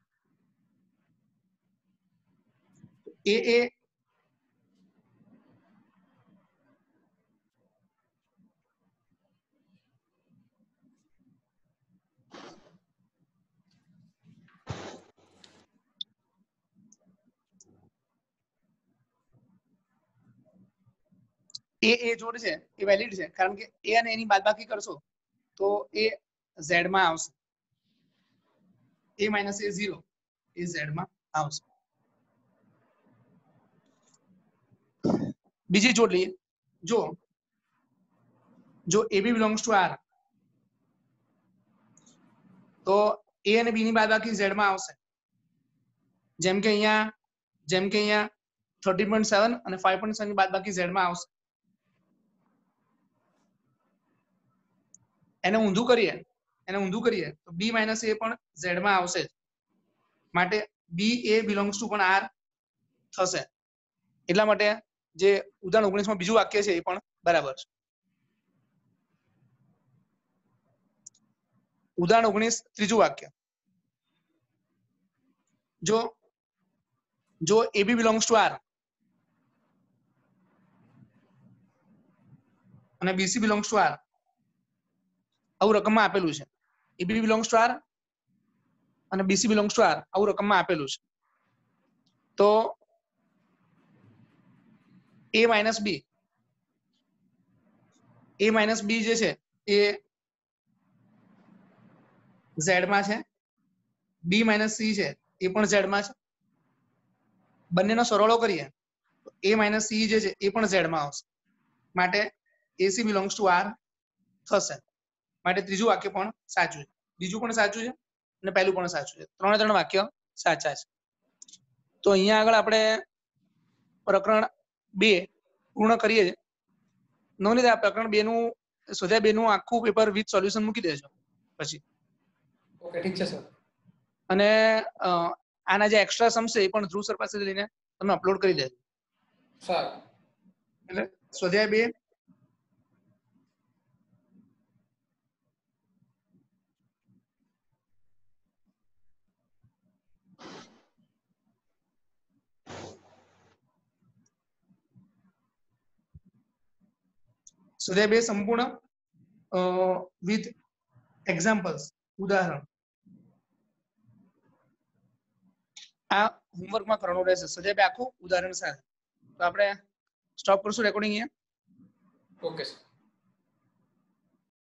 AA જોડ છે એ વેલિડ છે, કારણ કે A અને એની બાદબાકી કરશો તો એ Z માં આવશે. A - A 0 એ Z માં આવશે. બીજી જોડ લઈએ. જો AB belongs to R, તો A અને B ની બાદબાકી Z માં આવશે. જેમ કે અહીંયા 13.7 અને 5.7 ની બાદબાકી Z માં આવશે. એને ઊંધું કરીએ તો B - A પણ Z માં આવશે, માટે BA belongs to પણ R થશે. એટલા માટે જે ઉદાહરણ 19 માં બીજું વાક્ય છે એ પણ બરાબર છે. ઉદાહરણ 19 ત્રીજું વાક્ય. જો AB belongs to R અને BC belongs to R આવું રકમમાં આપેલું છે. AB belongs to R અને BC belongs to R આવું રકમમાં આપેલું છે. તો A - B જે છે એ Z માં છે, B - C છે એ પણ Z માં છે. બંનેનો સરવાળો કરીએ તો A - C જે છે એ પણ Z માં આવશે, માટે AC belongs to R થશે. માટે ત્રીજું વાક્ય પણ સાચું છે, બીજું પણ સાચું છે અને પહેલું પણ સાચું છે. ત્રણ વાક્ય સાચા છે. તો અહીંયા આગળ આપણે પ્રકરણ 2 પૂર્ણ કરીએ છીએ. નોંધ આ પ્રકરણ 2 નું સ્વાધ્યાય 2 નું આખું પેપર વિથ સોલ્યુશન મૂકી દેજો પછી. ઓકે, ઠીક છે સર. અને આના જે એક્સ્ટ્રા સમ છે એ પણ ધ્રુવ સર પાસે લઈને તમે અપલોડ કરી દેજો. સારું. એટલે સ્વાધ્યાય 2 સ્વાધ્યાય 2 સંપૂર્ણ વિથ એક્ઝામ્પલ્સ, ઉદાહરણ આ હોમવર્કમાં કરવાનું રહેશે. સ્વાધ્યાય 2 આખું ઉદાહરણ સાથે. તો આપણે સ્ટોપ કરશું રેકોર્ડિંગ અહીંયા. Okay sir.